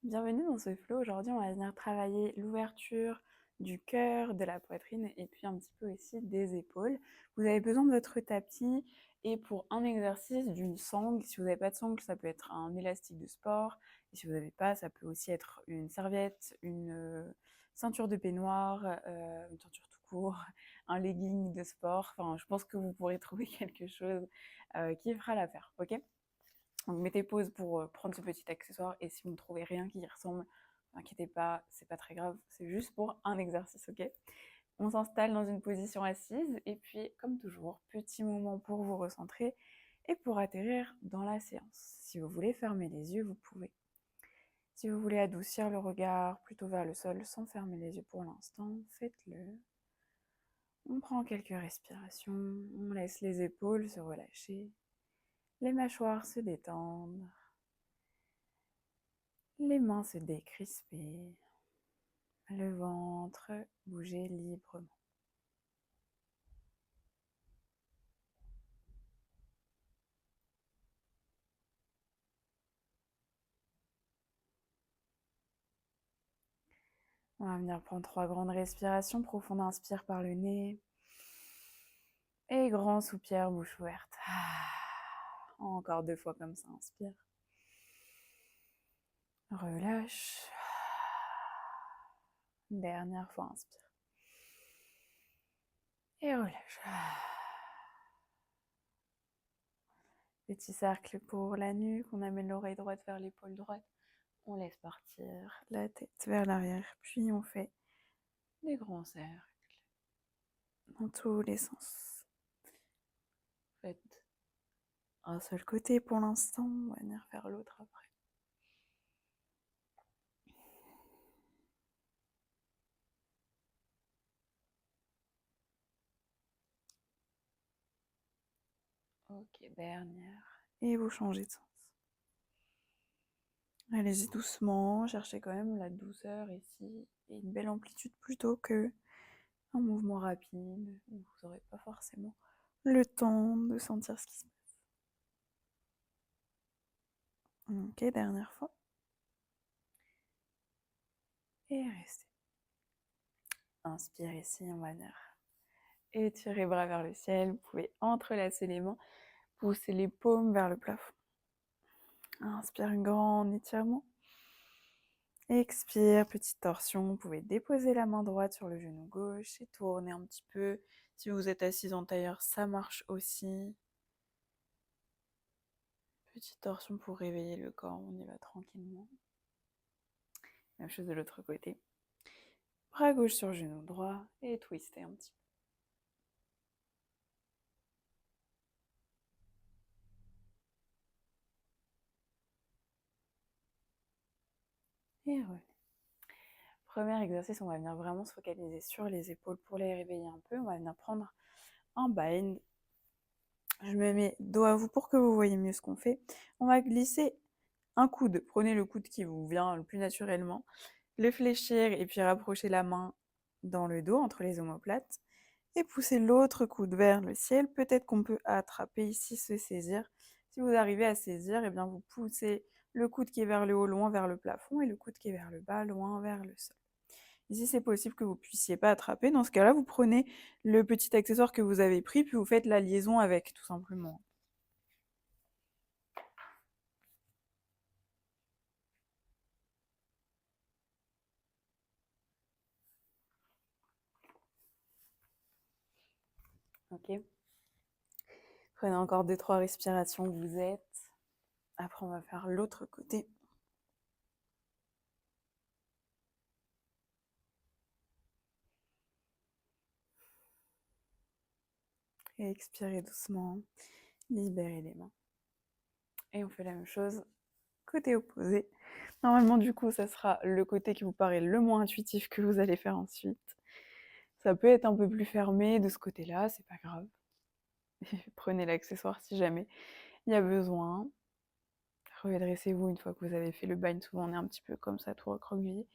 Bienvenue dans ce flow. Aujourd'hui, on va venir travailler l'ouverture du cœur, de la poitrine et puis un petit peu aussi des épaules. Vous avez besoin de votre tapis et pour un exercice d'une sangle. Si vous n'avez pas de sangle, ça peut être un élastique de sport. Et si vous n'avez pas, ça peut aussi être une serviette, une ceinture de peignoir, une ceinture tout court, un legging de sport. Enfin, je pense que vous pourrez trouver quelque chose qui fera l'affaire, ok? Donc mettez pause pour prendre ce petit accessoire et si vous ne trouvez rien qui y ressemble, n'inquiétez pas, c'est pas très grave, c'est juste pour un exercice, ok? On s'installe dans une position assise et puis, comme toujours, petit moment pour vous recentrer et pour atterrir dans la séance. Si vous voulez fermer les yeux, vous pouvez. Si vous voulez adoucir le regard plutôt vers le sol sans fermer les yeux pour l'instant, faites-le. On prend quelques respirations, on laisse les épaules se relâcher, les mâchoires se détendre. Les mains se décrisper, le ventre bouger librement. On va venir prendre 3 grandes respirations profondes. Inspire par le nez. Et grand soupir, bouche ouverte. Encore 2 fois comme ça, inspire. Relâche. Dernière fois, inspire. Et relâche. Petit cercle pour la nuque. On amène l'oreille droite vers l'épaule droite. On laisse partir la tête vers l'arrière. Puis on fait des grands cercles dans tous les sens. Faites un seul côté pour l'instant, on va venir faire l'autre après. Ok, dernière. Et vous changez de sens. Allez-y doucement, cherchez quand même la douceur ici et une belle amplitude plutôt que un mouvement rapide où vous n'aurez pas forcément le temps de sentir ce qui se passe. Ok, dernière fois. Et restez. Inspire ici, on va venir étirer les bras vers le ciel. Vous pouvez entrelacer les mains, pousser les paumes vers le plafond. Inspire un grand étirement. Expire, petite torsion. Vous pouvez déposer la main droite sur le genou gauche et tourner un petit peu. Si vous êtes assise en tailleur, ça marche aussi. Petite torsion pour réveiller le corps. On y va tranquillement. Même chose de l'autre côté. Bras gauche sur genou droit et twister un petit peu. Et revenez. Premier exercice, on va venir vraiment se focaliser sur les épaules pour les réveiller un peu. On va venir prendre un bind. Je me mets dos à vous pour que vous voyez mieux ce qu'on fait. On va glisser un coude. Prenez le coude qui vous vient le plus naturellement. Le fléchir et puis rapprocher la main dans le dos entre les omoplates. Et pousser l'autre coude vers le ciel. Peut-être qu'on peut attraper ici, se saisir. Si vous arrivez à saisir, eh bien vous poussez le coude qui est vers le haut, loin vers le plafond, et le coude qui est vers le bas, loin vers le sol. Ici, c'est possible que vous ne puissiez pas attraper. Dans ce cas-là, vous prenez le petit accessoire que vous avez pris, puis vous faites la liaison avec, tout simplement. Ok. Prenez encore 2-3 respirations où vous êtes. Après, on va faire l'autre côté. Et expirez doucement. Libérez les mains. Et on fait la même chose côté opposé. Normalement, du coup, ça sera le côté qui vous paraît le moins intuitif que vous allez faire ensuite. Ça peut être un peu plus fermé de ce côté-là, c'est pas grave. Prenez l'accessoire si jamais il y a besoin. Redressez-vous une fois que vous avez fait le bind. Souvent, on est un petit peu comme ça, tout recroquevillé.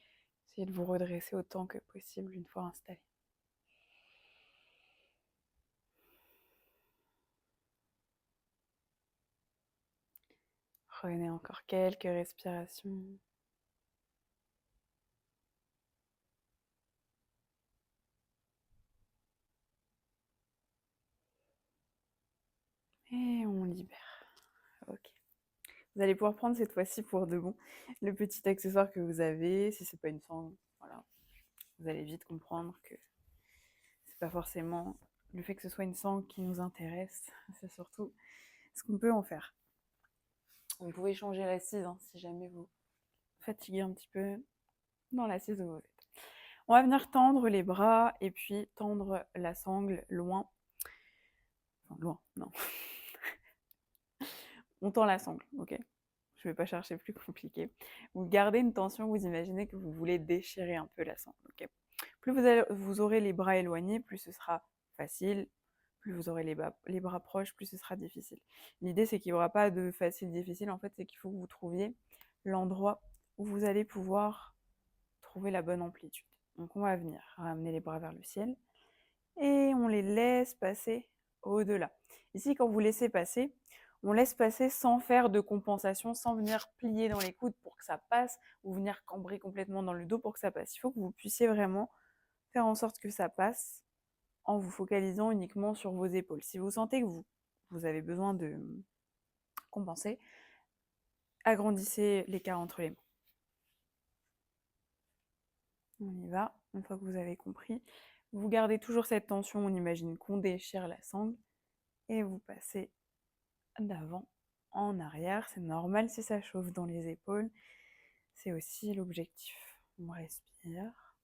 Essayez de vous redresser autant que possible une fois installé. Prenez encore quelques respirations. Et on libère. Ok. Vous allez pouvoir prendre cette fois-ci pour de bon le petit accessoire que vous avez. Si c'est pas une sangle, voilà. Vous allez vite comprendre que c'est pas forcément le fait que ce soit une sangle qui nous intéresse. C'est surtout ce qu'on peut en faire. Vous pouvez changer l'assise hein, si jamais vous fatiguez un petit peu dans l'assise où vous êtes. On va venir tendre les bras et puis tendre la sangle loin. Enfin, loin, non. On tend la sangle, ok. Je ne vais pas chercher plus compliqué. Vous gardez une tension, vous imaginez que vous voulez déchirer un peu la sangle, ok. Plus vous aurez les bras éloignés, plus ce sera facile. Plus vous aurez les bras proches, plus ce sera difficile. L'idée, c'est qu'il n'y aura pas de facile, difficile. En fait, c'est qu'il faut que vous trouviez l'endroit où vous allez pouvoir trouver la bonne amplitude. Donc, on va venir ramener les bras vers le ciel et on les laisse passer au-delà. Ici, quand vous laissez passer, on laisse passer sans faire de compensation, sans venir plier dans les coudes pour que ça passe ou venir cambrer complètement dans le dos pour que ça passe. Il faut que vous puissiez vraiment faire en sorte que ça passe en vous focalisant uniquement sur vos épaules. Si vous sentez que vous avez besoin de compenser, agrandissez l'écart entre les mains. On y va. Une fois que vous avez compris, vous gardez toujours cette tension. On imagine qu'on déchire la sangle et vous passez d'avant en arrière. C'est normal si ça chauffe dans les épaules. C'est aussi l'objectif. On respire.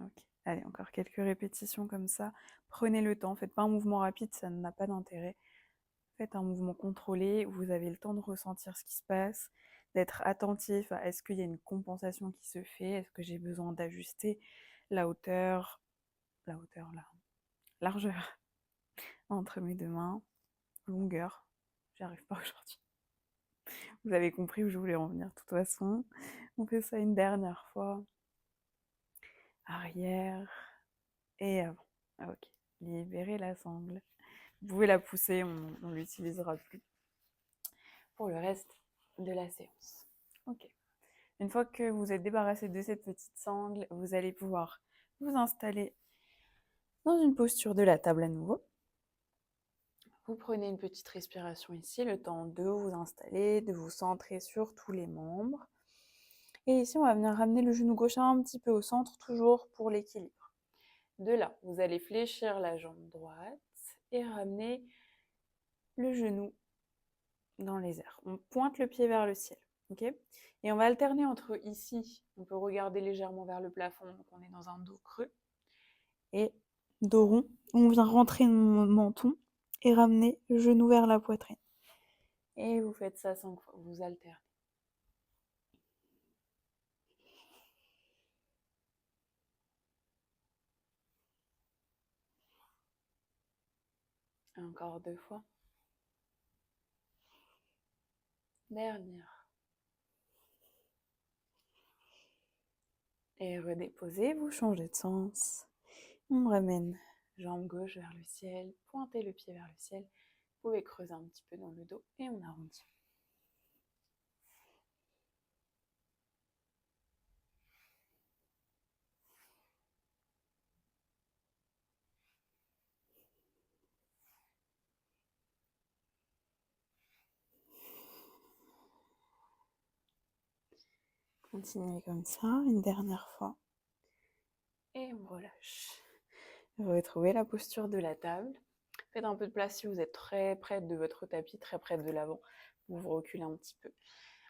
Ok. Allez, encore quelques répétitions comme ça. Prenez le temps. Faites pas un mouvement rapide, ça n'a pas d'intérêt. Faites un mouvement contrôlé où vous avez le temps de ressentir ce qui se passe, d'être attentif à est-ce qu'il y a une compensation qui se fait, est-ce que j'ai besoin d'ajuster la hauteur, la largeur entre mes deux mains, longueur. J'y arrive pas aujourd'hui. Vous avez compris où je voulais en venir de toute façon. On fait ça une dernière fois. Arrière et avant. Ok. Libérez la sangle. Vous pouvez la pousser, on ne l'utilisera plus pour le reste de la séance. Ok. Une fois que vous êtes débarrassé de cette petite sangle, vous allez pouvoir vous installer dans une posture de la table à nouveau. Vous prenez une petite respiration ici, le temps de vous installer, de vous centrer sur tous les membres. Et ici, on va venir ramener le genou gauche un petit peu au centre, toujours pour l'équilibre. De là, vous allez fléchir la jambe droite et ramener le genou dans les airs. On pointe le pied vers le ciel. Okay, et on va alterner entre ici, on peut regarder légèrement vers le plafond, donc on est dans un dos creux, et dos rond, on vient rentrer mon menton et ramener le genou vers la poitrine. Et vous faites ça 5 fois, vous alternez. Encore 2 fois. Dernière. Et redéposez, vous changez de sens. On ramène jambe gauche vers le ciel, pointez le pied vers le ciel. Vous pouvez creuser un petit peu dans le dos et on arrondit. Continuez comme ça, une dernière fois. Et on relâche. Retrouvez la posture de la table. Faites un peu de place si vous êtes très près de votre tapis, très près de l'avant. Vous vous reculez un petit peu.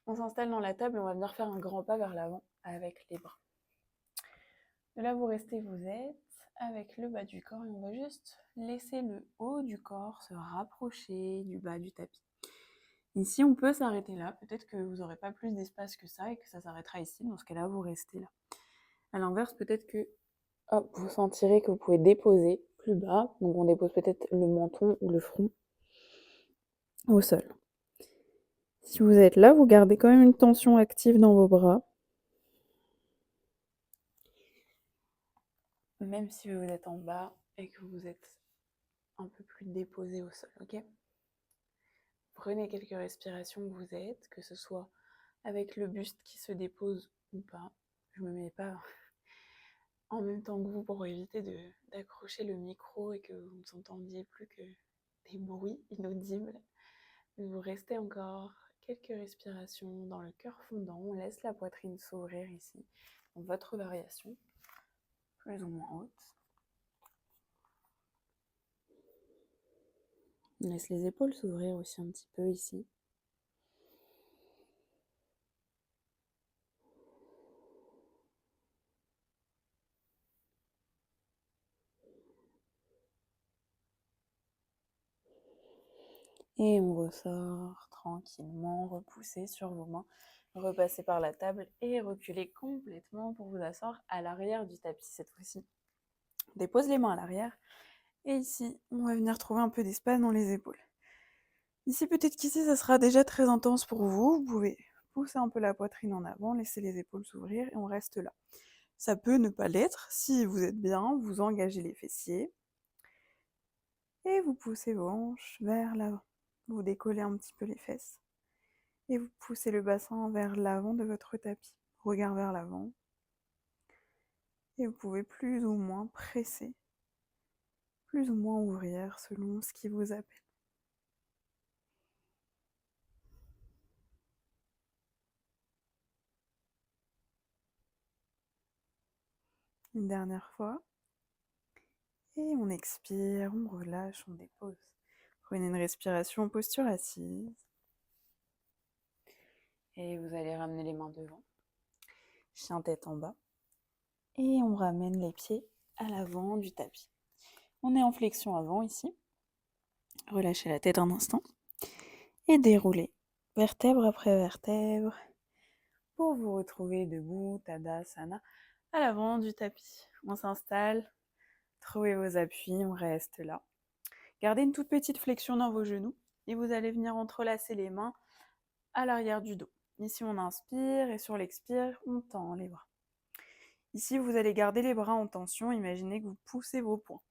On s'installe dans la table et on va venir faire un grand pas vers l'avant avec les bras. De là, vous restez, vous êtes avec le bas du corps et on va juste laisser le haut du corps se rapprocher du bas du tapis. Ici, on peut s'arrêter là. Peut-être que vous n'aurez pas plus d'espace que ça et que ça s'arrêtera ici. Dans ce cas-là, vous restez là. À l'inverse, peut-être que hop, vous sentirez que vous pouvez déposer plus bas. Donc, on dépose peut-être le menton ou le front au sol. Si vous êtes là, vous gardez quand même une tension active dans vos bras. Même si vous êtes en bas et que vous êtes un peu plus déposé au sol, ok? Prenez quelques respirations où vous êtes, que ce soit avec le buste qui se dépose ou pas. Je me mets pas en même temps que vous pour éviter d'accrocher le micro et que vous ne s'entendiez plus que des bruits inaudibles. Vous restez encore quelques respirations dans le cœur fondant. On laisse la poitrine s'ouvrir ici, dans votre variation, plus ou moins haute. On laisse les épaules s'ouvrir aussi un petit peu ici. Et on ressort tranquillement, repoussez sur vos mains, repassez par la table et reculez complètement pour vous asseoir à l'arrière du tapis cette fois-ci. On dépose les mains à l'arrière et ici, on va venir trouver un peu d'espace dans les épaules. Ici, peut-être qu'ici, ça sera déjà très intense pour vous. Vous pouvez pousser un peu la poitrine en avant, laisser les épaules s'ouvrir et on reste là. Ça peut ne pas l'être. Si vous êtes bien, vous engagez les fessiers et vous poussez vos hanches vers l'avant. Vous décollez un petit peu les fesses et vous poussez le bassin vers l'avant de votre tapis. Regard vers l'avant. Et vous pouvez plus ou moins presser, plus ou moins ouvrir selon ce qui vous appelle. Une dernière fois. Et on expire, on relâche, on dépose. Prenez une respiration en posture assise. Et vous allez ramener les mains devant. Chien tête en bas. Et on ramène les pieds à l'avant du tapis. On est en flexion avant ici. Relâchez la tête un instant. Et déroulez vertèbre après vertèbre pour vous retrouver debout, Tadasana, à l'avant du tapis. On s'installe, trouvez vos appuis, on reste là. Gardez une toute petite flexion dans vos genoux et vous allez venir entrelacer les mains à l'arrière du dos. Ici, on inspire et sur l'expire, on tend les bras. Ici, vous allez garder les bras en tension. Imaginez que vous poussez vos poings.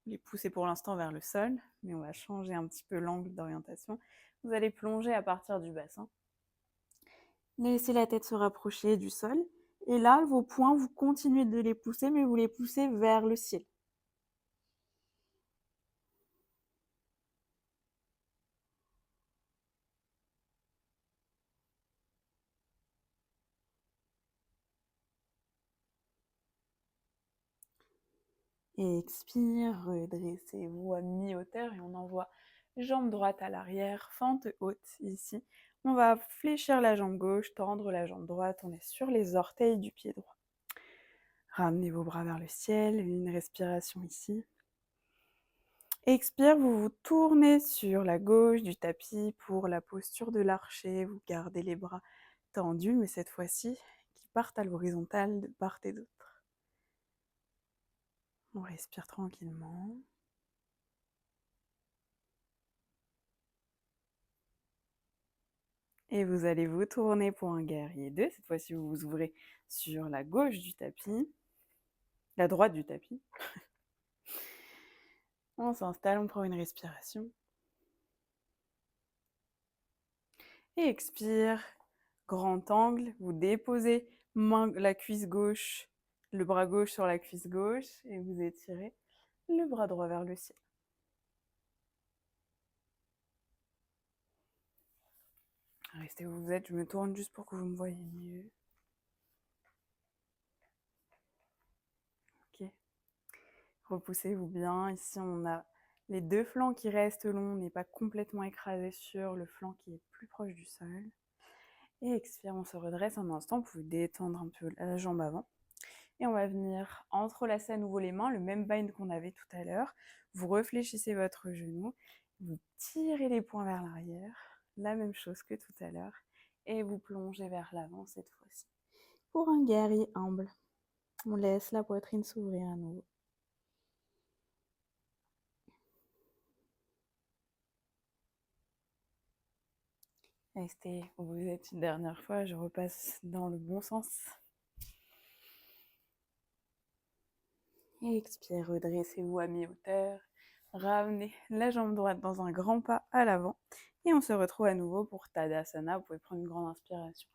Vous les poussez pour l'instant vers le sol, mais on va changer un petit peu l'angle d'orientation. Vous allez plonger à partir du bassin. Laissez la tête se rapprocher du sol. Et là, vos poings, vous continuez de les pousser, mais vous les poussez vers le ciel. Et expire, redressez-vous à mi-hauteur et on envoie jambe droite à l'arrière, fente haute ici. On va fléchir la jambe gauche, tendre la jambe droite, on est sur les orteils du pied droit. Ramenez vos bras vers le ciel, une respiration ici. Expire, vous vous tournez sur la gauche du tapis pour la posture de l'archer. Vous gardez les bras tendus, mais cette fois-ci, qui partent à l'horizontale de part et d'autre. On respire tranquillement. Et vous allez vous tourner pour un guerrier 2. Cette fois-ci, vous vous ouvrez sur la gauche du tapis, la droite du tapis. On s'installe, on prend une respiration. Et expire, grand angle, vous déposez la cuisse gauche, le bras gauche sur la cuisse gauche et vous étirez le bras droit vers le ciel. Restez où vous êtes, je me tourne juste pour que vous me voyez mieux. Ok. Repoussez-vous bien. Ici, on a les deux flancs qui restent longs, on n'est pas complètement écrasé sur le flanc qui est plus proche du sol. Et expire, on se redresse un instant, vous pouvez détendre un peu la jambe avant. Et on va venir entrelacer à nouveau les mains, le même bind qu'on avait tout à l'heure. Vous réfléchissez votre genou, vous tirez les poings vers l'arrière, la même chose que tout à l'heure, et vous plongez vers l'avant cette fois-ci. Pour un guerrier humble, on laisse la poitrine s'ouvrir à nouveau. Restez où vous êtes une dernière fois, je repasse dans le bon sens. Et expire, redressez-vous à mi-hauteur. Ramenez la jambe droite dans un grand pas à l'avant. Et on se retrouve à nouveau pour Tadasana. Vous pouvez prendre une grande inspiration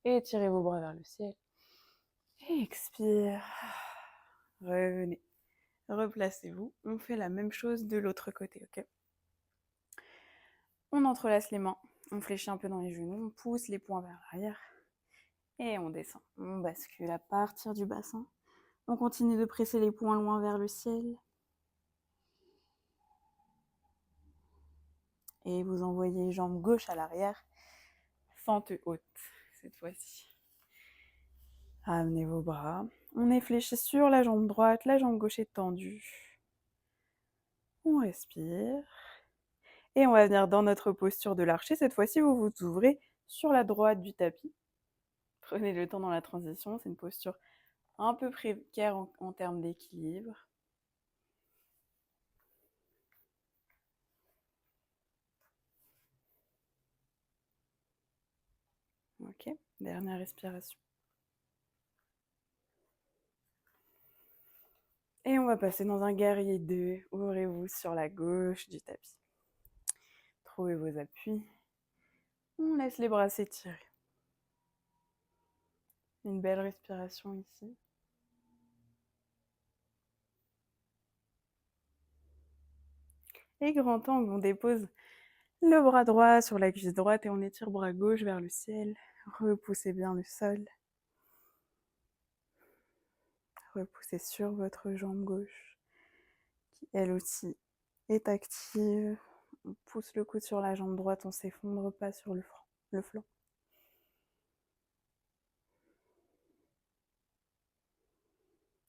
et étirez vos bras vers le ciel. Et expire. revenez, replacez-vous. On fait la même chose de l'autre côté, ok? On entrelace les mains, on fléchit un peu dans les genoux, on pousse les poings vers l'arrière et on descend. On bascule à partir du bassin. On continue de presser les poings loin vers le ciel. Et vous envoyez jambe gauche à l'arrière, fente haute cette fois-ci. Amenez vos bras. On est fléchi sur la jambe droite, la jambe gauche est tendue. On respire. Et on va venir dans notre posture de l'archer. Cette fois-ci, vous vous ouvrez sur la droite du tapis. Prenez le temps dans la transition. C'est une posture un peu précaire en termes d'équilibre. Ok, dernière respiration. Et on va passer dans un guerrier 2. Ouvrez-vous sur la gauche du tapis. Trouvez vos appuis. On laisse les bras s'étirer. Une belle respiration ici. Et grand angle, on dépose le bras droit sur la cuisse droite et on étire bras gauche vers le ciel. Repoussez bien le sol. Repoussez sur votre jambe gauche, qui elle aussi est active. On pousse le coude sur la jambe droite, on s'effondre pas sur le flanc.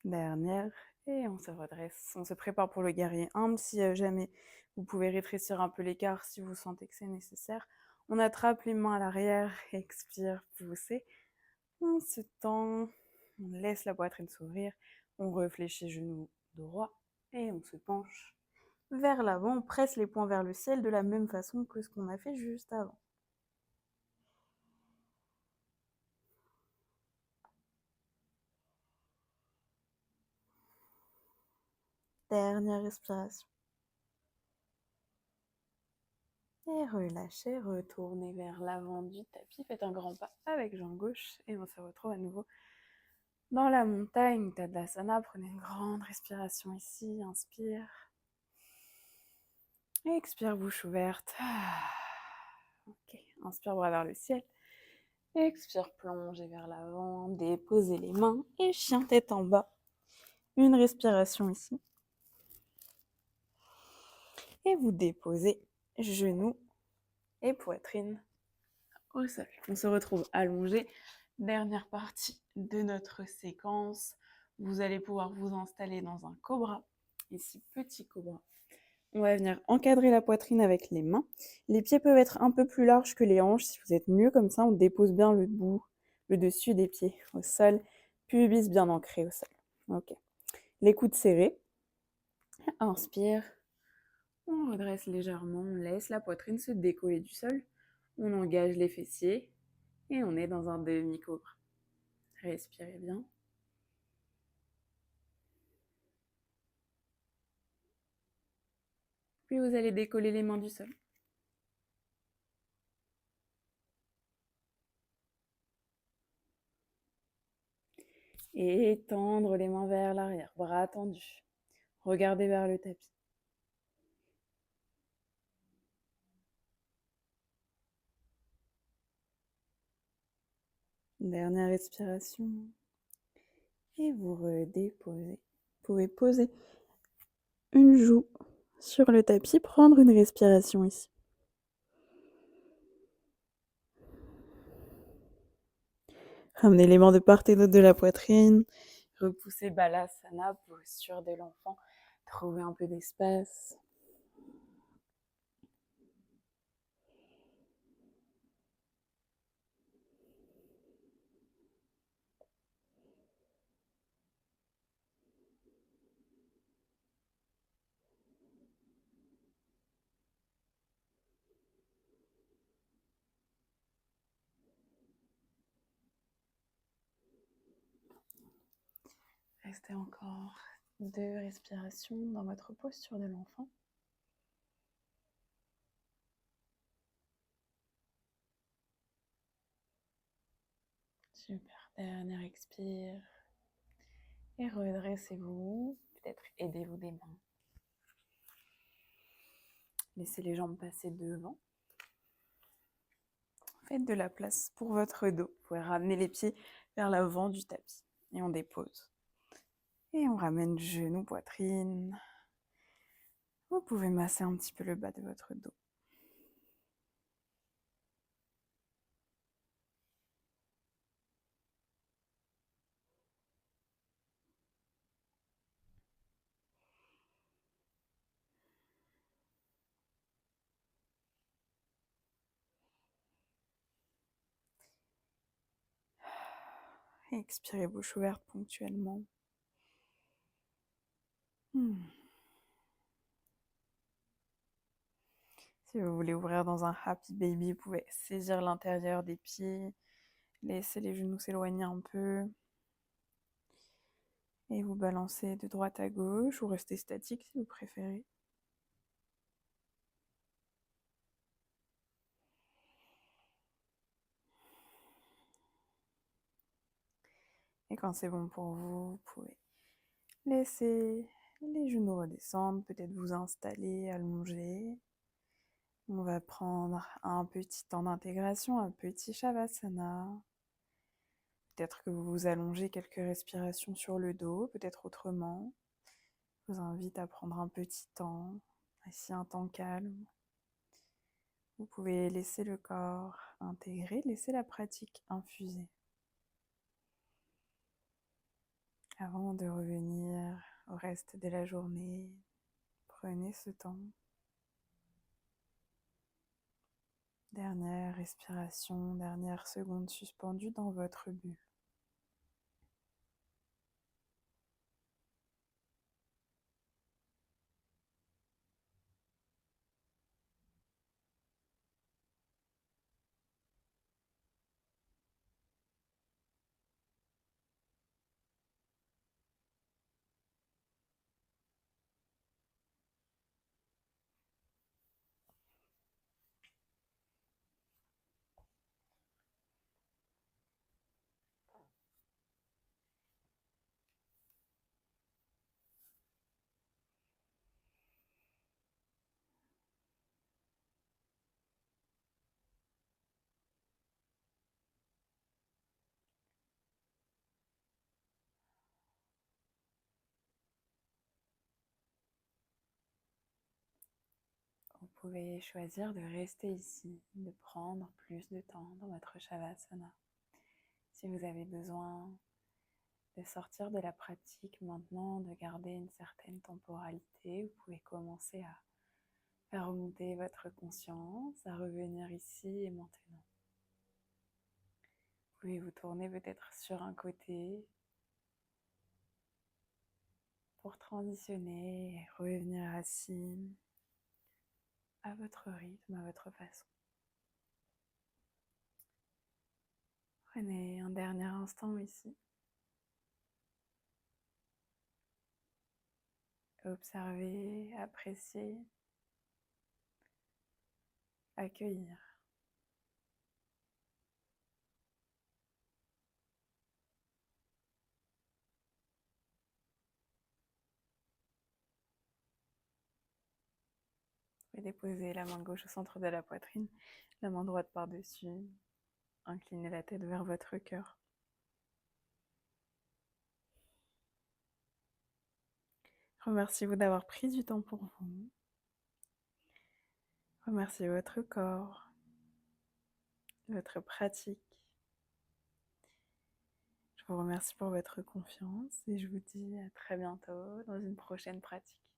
Dernière, et on se redresse. On se prépare pour le guerrier 1, si jamais vous pouvez rétrécir un peu l'écart si vous sentez que c'est nécessaire. On attrape les mains à l'arrière, expire, poussez. On se tend, on laisse la poitrine s'ouvrir, on réfléchit genou droit et on se penche vers l'avant, on presse les poings vers le ciel de la même façon que ce qu'on a fait juste avant. Dernière respiration. Et relâchez, retournez vers l'avant du tapis, faites un grand pas avec jambe gauche et on se retrouve à nouveau dans la montagne Tadasana. Prenez une grande respiration ici, inspire. Expire, bouche ouverte. Ok, inspire, bras vers le ciel. Expire, plongez vers l'avant, déposez les mains et chien tête en bas. Une respiration ici. Et vous déposez genoux et poitrine au sol. On se retrouve allongé. Dernière partie de notre séquence. Vous allez pouvoir vous installer dans un cobra. Ici, petit cobra. On va venir encadrer la poitrine avec les mains. Les pieds peuvent être un peu plus larges que les hanches. Si vous êtes mieux comme ça, on dépose bien le bout, le dessus des pieds au sol. Pubis bien ancré au sol. Ok. Les coudes serrés. Inspire. On redresse légèrement. On laisse la poitrine se décoller du sol. On engage les fessiers. Et on est dans un demi-cobra. Respirez bien. Puis vous allez décoller les mains du sol. Et étendre les mains vers l'arrière, bras tendus. Regardez vers le tapis. Dernière respiration. Et vous redéposez. Vous pouvez poser une joue sur le tapis, prendre une respiration ici. Ramenez les mains de part et d'autre de la poitrine. Repoussez Balasana, posture de l'enfant. Trouvez un peu d'espace. Restez encore 2 respirations dans votre posture de l'enfant. Super. Dernière expire. Et redressez-vous, peut-être aidez-vous des mains. Laissez les jambes passer devant. Faites de la place pour votre dos. Vous pouvez ramener les pieds vers l'avant du tapis. Et on dépose. Et on ramène genoux, poitrine. Vous pouvez masser un petit peu le bas de votre dos. Et expirez bouche ouverte ponctuellement. Si vous voulez ouvrir dans un happy baby, vous pouvez saisir l'intérieur des pieds, laisser les genoux s'éloigner un peu et vous balancer de droite à gauche ou rester statique si vous préférez. Et quand c'est bon pour vous, vous pouvez laisser les genoux redescendre, peut-être vous installer, allonger. On va prendre un petit temps d'intégration, un petit Shavasana. Peut-être que vous vous allongez quelques respirations sur le dos, peut-être autrement. Je vous invite à prendre un petit temps, ici un temps calme. Vous pouvez laisser le corps intégrer, laisser la pratique infuser. Avant de revenir au reste de la journée, prenez ce temps. Dernière respiration, dernière seconde suspendue dans votre bulle. Vous pouvez choisir de rester ici, de prendre plus de temps dans votre Shavasana. Si vous avez besoin de sortir de la pratique maintenant, de garder une certaine temporalité, vous pouvez commencer à faire remonter votre conscience, à revenir ici et maintenant. Vous pouvez vous tourner peut-être sur un côté pour transitionner et revenir assis à votre rythme, à votre façon. Prenez un dernier instant ici. Observez, appréciez, accueillir. Vous pouvez déposer la main gauche au centre de la poitrine, la main droite par-dessus. Inclinez la tête vers votre cœur. Remerciez-vous d'avoir pris du temps pour vous. Remerciez votre corps, votre pratique. Je vous remercie pour votre confiance et je vous dis à très bientôt dans une prochaine pratique.